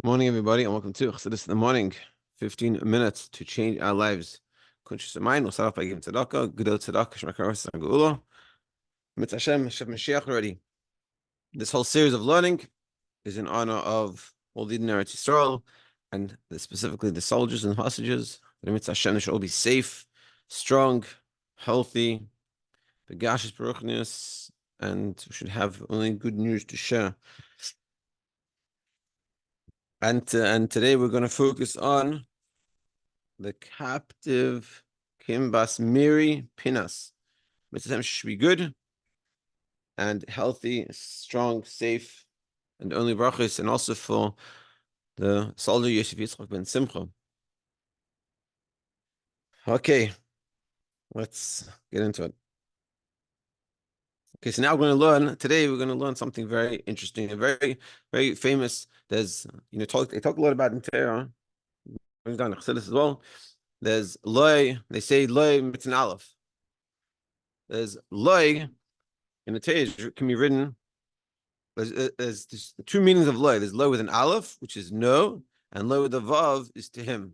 Good morning, everybody, and welcome to Chassidus in the morning. 15 minutes to change our lives. Kuntres of mind. We'll start off by giving tzedakah. Gedol tzedakah, shmakaros and geula. Mitzvah Hashem, Shem Mashiach already. This whole series of learning is in honor of all the Eretz Yisroel, and specifically the soldiers and hostages. The Mitzvah Hashem, they should all be safe, strong, healthy, begashis baruchnius, and we should have only good news to share. And today we're going to focus on the captive Kim Bas Miri Pinas. Mitzvah should be good and healthy, strong, safe, and only brachos, and also for the soldier Yosef Yitzchak ben Simcha. Okay, let's get into it. Okay, so now we're going to learn something very interesting and very, very famous. There's, they talk a lot about in Torah, brings down Chassidus as well. There's loy, they say loy mitzvah aleph. There's loy in the Torah can be written. There's two meanings of loy. There's loy with an aleph, which is no, and loy with a vav is to him.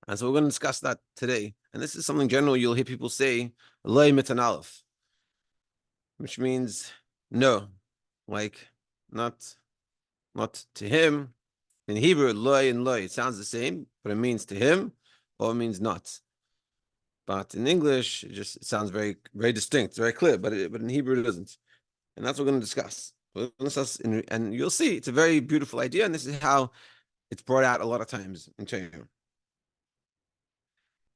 And so we're going to discuss that today. And this is something general you'll hear people say, loy mitzvah aleph, which means no, like not to him. In Hebrew, loy and loy, it sounds the same, but it means to him, or it means not. But in English, it sounds very, very distinct, very clear, but in Hebrew it doesn't. And that's what we're going to discuss. And you'll see, it's a very beautiful idea, and this is how it's brought out a lot of times in Torah.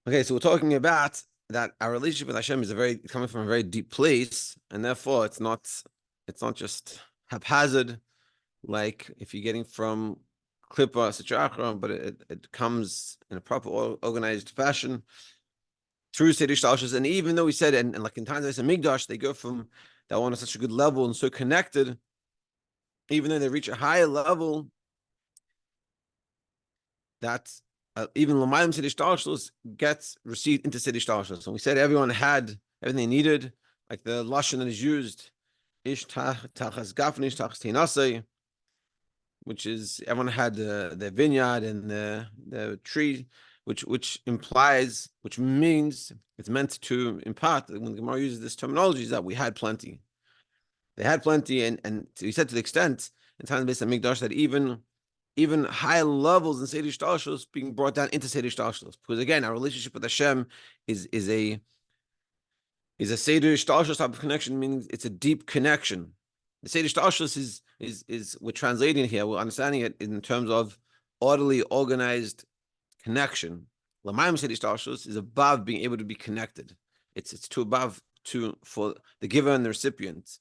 Okay, so we're talking about that our relationship with Hashem is coming from a very deep place, and therefore it's not just haphazard, like if you're getting from Klippa, Sitrachra, but it comes in a proper organized fashion through Seder Shtalshus. And even though we said, and like in times of Migdash, they go from that one on such a good level and so connected, even though they reach a higher level, that even Lamayim Seder Shtalshus gets received into Seder Shtalshus. And we said everyone had everything they needed, like the lashon that is used, Ish Tachas Gafni, Ish Tachas Teinasei, which is everyone had the vineyard and the tree, which means it's meant to impart, when the Gemara uses this terminology, is that we had plenty. They had plenty, and he said to the extent in times based on Mikdash that even high levels in Seder Shtalshus being brought down into Seder Shtalshus, because again, our relationship with Hashem is a Seder Shtalshus type of connection, meaning it's a deep connection. The Seder Shtalshus is we're translating here, we're understanding it in terms of orderly, organized connection. Lamayim Seder Shtalshus is above being able to be connected. It's too above for the giver and the recipient.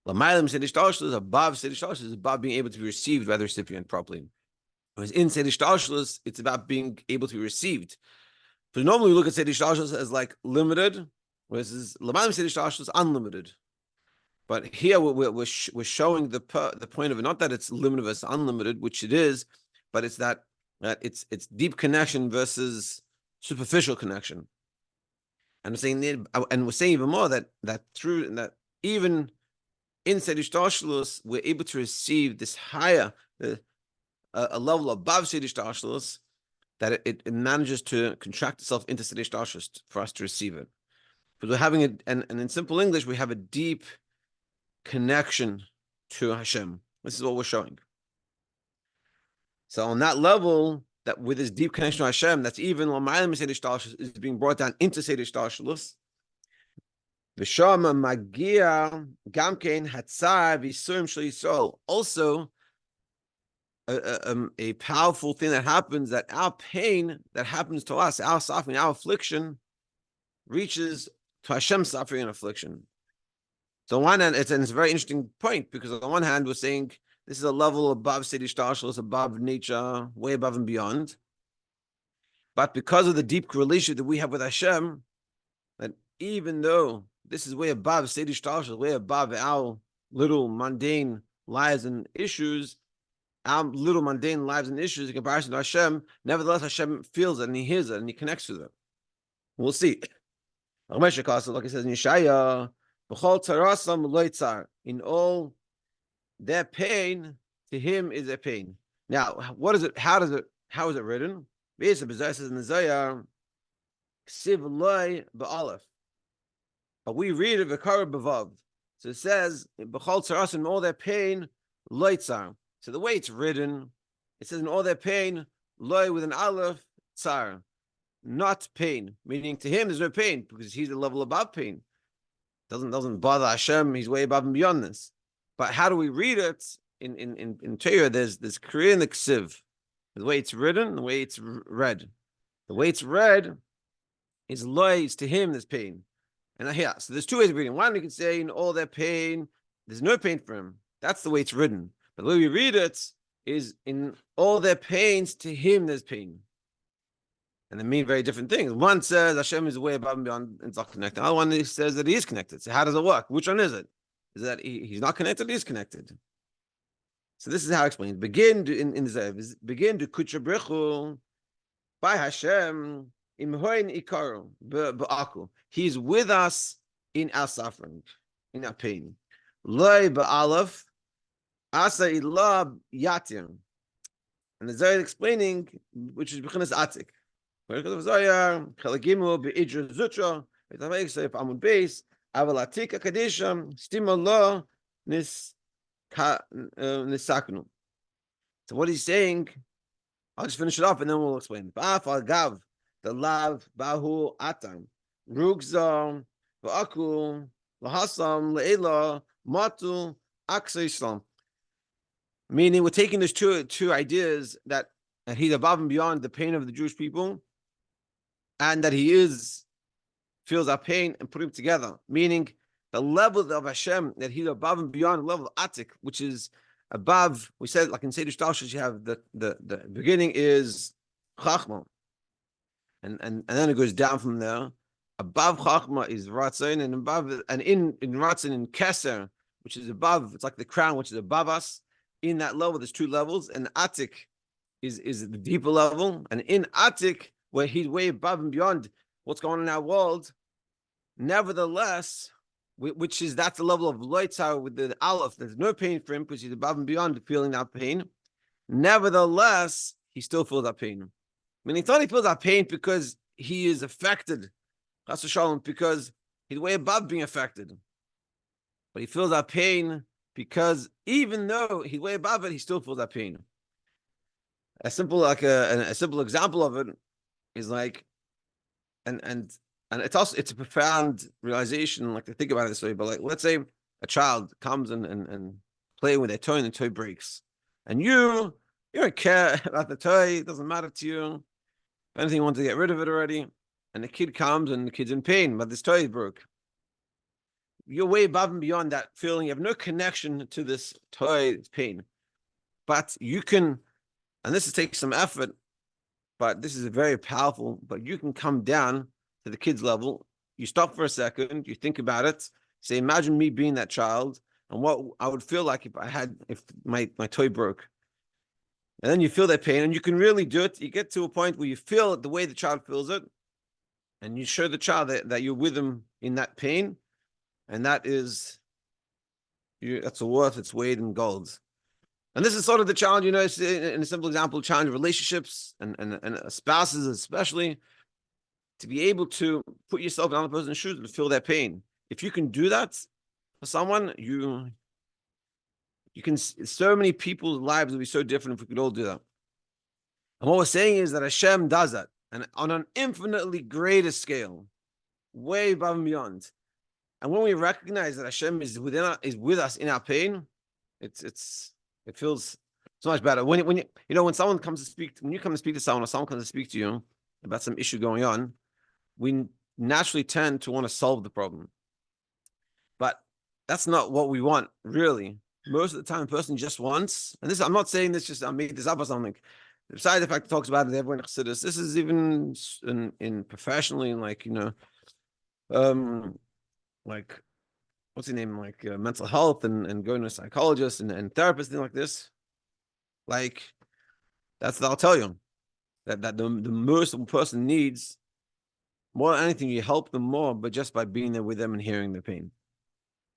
Lamayim Seder Shtalshus is above Seder Shtalshus, is above being able to be received by the recipient properly. Whereas in Seder Shtalshus, it's about being able to be received. So normally we look at Seder Shtalshus as like limited, whereas Lamayim Seder Shtalshus is unlimited. But here we're showing the point of it, not that it's limited versus unlimited, which it is, but it's that it's deep connection versus superficial connection. And we're saying even more that even in Seder Shtalshus, we're able to receive this higher, a level above Seder Shtalshus, that it manages to contract itself into Seder Shtalshus for us to receive it. Because we're having it, and in simple English, we have a deep connection to Hashem. This is what we're showing. So on that level, that with this deep connection to Hashem, that's even Lamayim Seder Shtalshus is being brought down into Seder Shtalshus. V'shama magia gamkein hatzar v'isurim shel Yisrael. Also, a powerful thing that happens, that our pain that happens to us, our suffering, our affliction, reaches to Hashem's suffering and affliction. So on one hand, it's a very interesting point, because on the one hand, we're saying this is a level above Seder Shtalshus, above nature, way above and beyond. But because of the deep relationship that we have with Hashem, that even though this is way above Seder Shtalshus, way above our little mundane lives and issues, in comparison to Hashem, nevertheless Hashem feels it and He hears it and He connects with it. We'll see. Like it says in Yeshaya, in all their pain, to Him is a pain. Now, what is it? How is it written? Basically, it says in the Zohar, Siv loy ba'alef. But we read it v'kara b'vav. So it says, b'chol tzaras, in all their pain, loy tzar. So the way it's written, it says in all their pain, loy with an aleph, tzar. Not pain. Meaning to him, there's no pain, because he's a level above pain. Doesn't bother Hashem, he's way above and beyond this. But how do we read it? In Torah, there's Korean ksiv. The way it's written, the way it's read. The way it's read is loy, to him there's pain. And here, so there's two ways of reading. One, you can say in all their pain, there's no pain for him. That's the way it's written. But the way we read it is in all their pains, to him there's pain. And they mean very different things. One says Hashem is way above and beyond and it's not connected. The other one says that he is connected. So how does it work? Which one is it? Is that he's not connected? He's connected. So this is how I explain. Begin to, in the Zev, begin to kutra brechu by Hashem im hoin ikaru ba'aku. He's with us in our suffering, in our pain. Loi ba'alef asa ilab yatim. And the Zev explaining, which is bechinas atik. Because of Zohar, chalagimu beidra zutra, etavayik seif amun beis, aval atik akadisham stima lo nisaknu. So what he's saying, I'll just finish it off and then we'll explain. Ba'af al gav, the lav bahu atam, rugza va'aku lahasam le'ela matu aksa islam. Meaning, we're taking these two ideas that he's above and beyond the pain of the Jewish people, and that he feels our pain, and put them together. Meaning, the level of Hashem, that he's above and beyond the level of Atik, which is above. We said, like in Seder Shtalshus, you have the beginning is Chachma, and then it goes down from there. Above Chachma is Ratzon, and above, and in Ratzon, in Keser, which is above, it's like the crown, which is above us. In that level, there's two levels, and Atik is the deeper level, and in Atik, where he's way above and beyond what's going on in our world, nevertheless, that's the level of loitzar with the aleph. There's no pain for him because he's above and beyond feeling that pain. Nevertheless, he still feels that pain. I mean, he thought he feels that pain because he is affected, chas v'shalom, because he's way above being affected. But he feels that pain because even though he's way above it, he still feels that pain. A simple example of it is like, and it's a profound realization, like to think about it this way. But like, let's say a child comes and playing with their toy and the toy breaks, and you don't care about the toy; it doesn't matter to you. If anything, you want to get rid of it already. And the kid comes and the kid's in pain, but this toy broke. You're way above and beyond that feeling. You have no connection to this toy's pain, but you can, and this takes some effort. But this is very powerful, but you can come down to the kid's level. You stop for a second, you think about it, say, imagine me being that child and what I would feel like if my toy broke. And then you feel that pain and you can really do it. You get to a point where you feel it the way the child feels it, and you show the child that you're with them in that pain, and that's a worth its weight in gold. And this is sort of the challenge, in a simple example, challenge of relationships and spouses especially, to be able to put yourself in another person's shoes and feel their pain. If you can do that for someone, you can, so many people's lives would be so different if we could all do that. And what we're saying is that Hashem does that, and on an infinitely greater scale, way above and beyond. And when we recognize that Hashem is with us in our pain, it feels so much better. When someone comes to speak, when you come to speak to someone, or someone comes to speak to you about some issue going on, we naturally tend to want to solve the problem. But that's not what we want, really. Most of the time, a person just wants, and this, I'm not saying this just, I made this up or something. Besides the fact it talks about it, everyone in Chassidus, this is even in professionally, like, like, what's the name, like mental health and going to a psychologist and therapist, thing like this. Like, I'll tell you that the most a person needs, more than anything, you help them more, but just by being there with them and hearing their pain.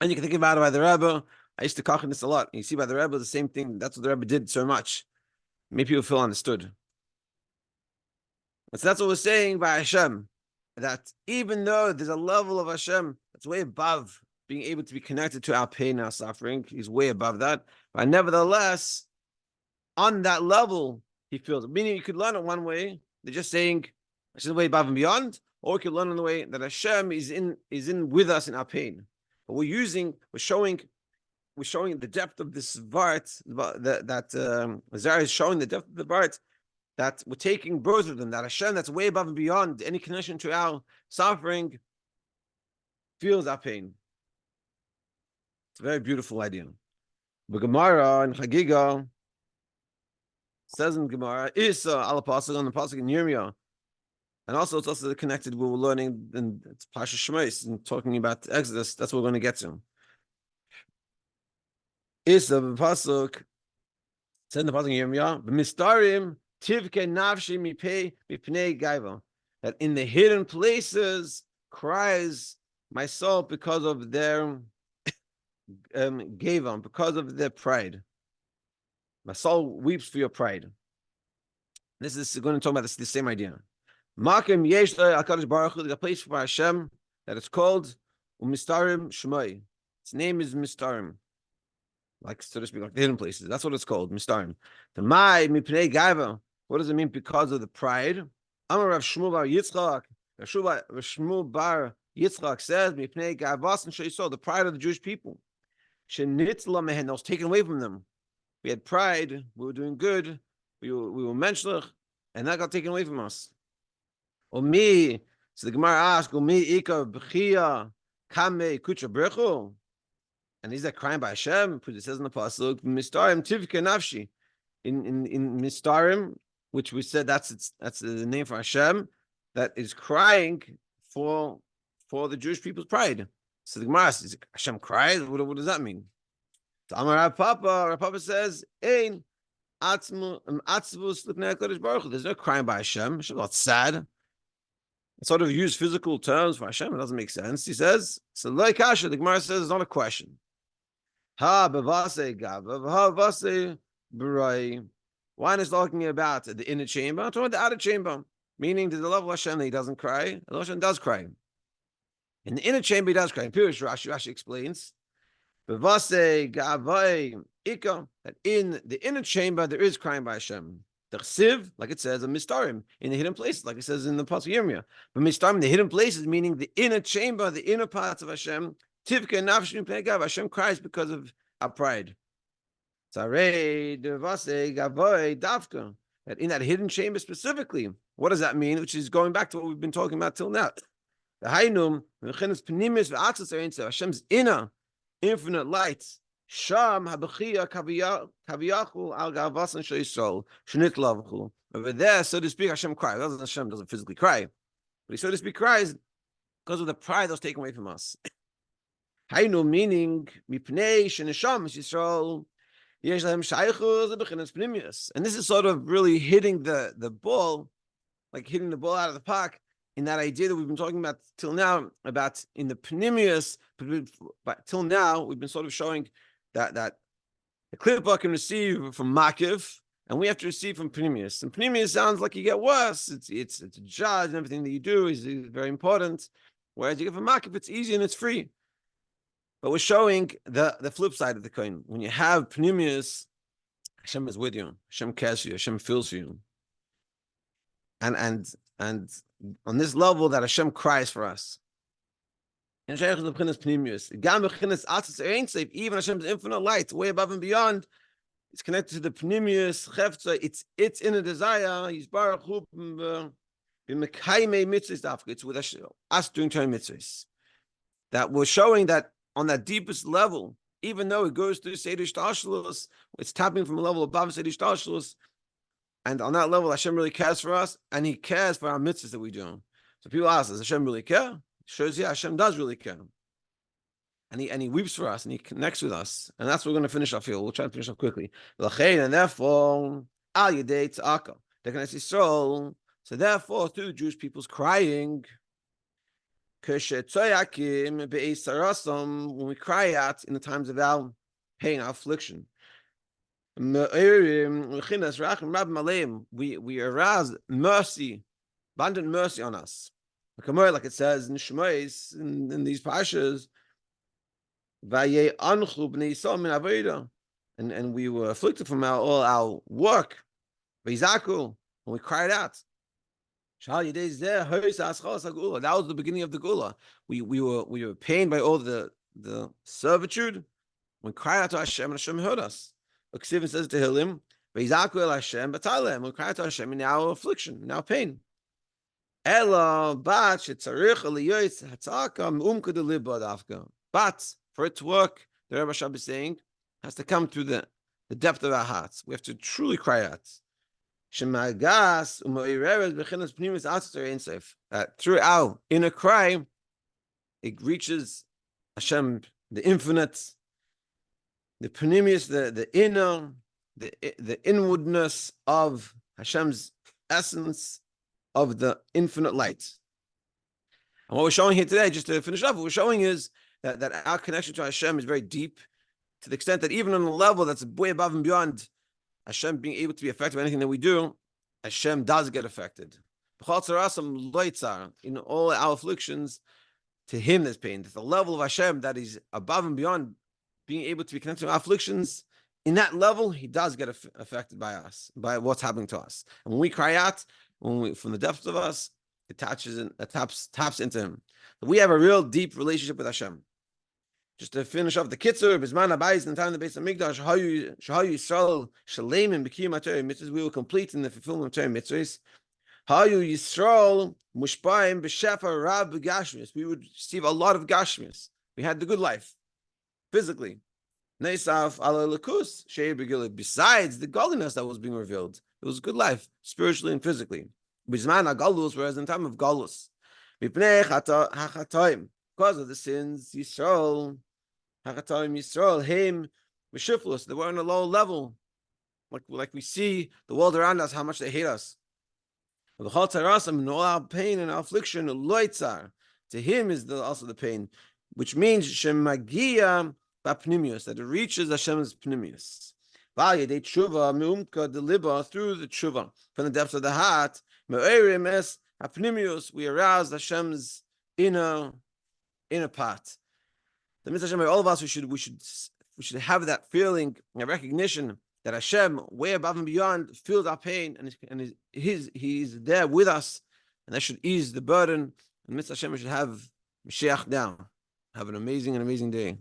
And you can think about it by the Rebbe. I used to coach in this a lot. You see by the Rebbe, the same thing. That's what the Rebbe did so much. Maybe people feel understood. So that's what we're saying by Hashem, that even though there's a level of Hashem that's way above being able to be connected to our pain, our suffering, he's way above that. But nevertheless, on that level, he feels it. Meaning you could learn it one way, they're just saying Hashem is way above and beyond, or you could learn in the way that Hashem is in with us in our pain. But we're showing the depth of this vart, that Zara is showing the depth of the vart, that we're taking both of them, that Hashem that's way above and beyond any connection to our suffering feels our pain. It's a very beautiful idea. The Gemara in Chagiga says in Gemara, Isa al pasuk on the pasuk in Yirmiyah, and also it's also connected. We were learning in Pasha Shemais and talking about Exodus. That's what we're going to get to. Isa the pasuk said in the pasuk in Yirmiyah, "B'mistarim tivke nafshi mipei mipnei gaiva," that in the hidden places cries my soul because of their gavam, because of their pride. My soul weeps for your pride. This is going to talk about the same idea. Makim yesh HaKadosh Baruch Hu, the place for Hashem that it's called Umistarim Shemai. Its name is Mistarim, like so to speak, like the hidden places. That's what it's called, Mistarim. The Mai Mipnei Gaiva. What does it mean? Because of the pride. Amar Rav Shmuel Bar Yitzchak. Rav Shmuel Bar Yitzchak says, Mipnei Gaivas and Sheisol, the pride of the Jewish people. Shenitzla mehen, that was taken away from them. We had pride, we were doing good, we were menschlich, and that got taken away from us. Omi, so the Gemara asks, Omi ika b'chia kame kucha brechu, and is that crying by Hashem? Because it says in the pasuk, Mistarim tivke nafshi, in Mistarim, which we said that's the name for Hashem, that is crying for the Jewish people's pride. So the Gemara asks, Hashem cries? What does that mean? So Amar Rav Papa says, Ein atzvus l'pnei HaKadosh Baruch Hu. There's no crying by Hashem. Hashem not sad. It's sort of use physical terms for Hashem. It doesn't make sense. He says, so like Kasha, the Gemara says it's not a question. Ha bevase gava, ha vase b'ray. One is talking about the inner chamber, talking about the outer chamber, meaning to the level of Hashem that he doesn't cry, and Hashem does cry. In the inner chamber, he does cry. In Pirush, Rashi explains, that in the inner chamber, there is crying by Hashem. The chsiv, like it says, a mistarim, in the hidden places, like it says in the pasuk Yirmiyah. But mistarim, the hidden places, meaning the inner chamber, the inner parts of Hashem, tivke nafshi mipnei gava, Hashem cries because of our pride. That in that hidden chamber specifically, what does that mean? Which is going back to what we've been talking about till now. The Hainum, Hashem's inner, infinite light. Sham habachia kaviyachul al gavasan sheisol shenitlavchu. Over there, so to speak, Hashem cries. Hashem doesn't physically cry, but he, so to speak, cries because of the pride that was taken away from us. Hainu meaning mipnei shenisham Yisroel yesh lahem shaychus bechinas pnimius, and this is sort of really hitting the ball, like hitting the ball out of the park. In that idea that we've been talking about till now, about in the Pnimius, but till now, we've been sort of showing that the Klippa can receive from Makiv, and we have to receive from Pnimius. And Pnimius sounds like you get worse. It's a judge, and everything that you do is very important. Whereas you get from Makiv, it's easy and it's free. But we're showing the flip side of the coin. When you have Pnimius, Hashem is with you. Hashem cares for you. Hashem feels for you. And on this level that Hashem cries for us. Even Hashem's infinite light, way above and beyond, it's connected to the Pnimius, Chefza, it's inner desire. It's with us doing Torah mitzvahs. That we're showing that on that deepest level, even though it goes through Seder Shtalshlus, it's tapping from a level above Seder Shtalshlus. And on that level, Hashem really cares for us, and He cares for our mitzvahs that we do. So people ask, does Hashem really care? It shows, yeah, Hashem does really care. And he weeps for us, and He connects with us. And that's what we're going to finish off here. We'll try to finish off quickly. And therefore, al yedei tzaka, the Eretz Yisroel. So therefore, through the Jewish people's crying, when we cry out in the times of our pain, our affliction, We arouse mercy, abundant mercy on us. Like it says in Shemais, in these pashas, and we were afflicted from all our work. And we cried out. That was the beginning of the Gula. We were pained by all the servitude. We cried out to Hashem, and Hashem heard us. Ksiv says to Hilim, "Veizaku el Hashem b'talem." We cried to Hashem in our affliction, in our pain. But for it to work, the Rebbe Shab is saying, has to come through the depth of our hearts. We have to truly cry out. Through our inner cry, it reaches Hashem, the infinite, the panemius, the inner, the inwardness of Hashem's essence, of the infinite light. And what we're showing here today, just to finish up, what we're showing is that our connection to Hashem is very deep, to the extent that even on a level that's way above and beyond Hashem being able to be affected by anything that we do, Hashem does get affected. In all our afflictions, to Him there's pain. There's the level of Hashem that is above and beyond being able to be connected to our afflictions. In that level, He does get affected by us, by what's happening to us. And when we cry out, from the depths of us, it taps into Him. So we have a real deep relationship with Hashem. Just to finish off the Kitzur, Bisman Abayis, in the time of the Beis Hamikdash, Shahayu Yisrael Shalemim B'kiyum HaTorah Mitzvahs, we will complete in the fulfillment of Torah Mitzvahs. Hayu Yisrael Mushpaim B'Shefa Rab B'Gashmius. We would receive a lot of Gashmius. We had the good life, physically. Neisaf Ala Lakus Sheir B'Gilad. Besides the godliness that was being revealed, it was a good life, spiritually and physically. Bisman HaGalus, whereas in the time of Galus, Mipnei HaChatoim, because of the sins, Yisrael, HaChatoim Yisrael, Him, Meshiflus, they were on a low level. Like we see the world around us, how much they hate us. And all our pain and our affliction, Loitzar, to Him is also the pain, which means Shemagia Bapnimius, that it reaches Hashem's Pnimius. Through the tshuva, from the depths of the heart, we arouse Hashem's inner part. The Mitzvah Hashem, all of us, we should have that feeling and recognition that Hashem, way above and beyond, feels our pain, and He's there with us, and that should ease the burden. And Mitzvah Hashem, we should have Mashiach down. Have an amazing day.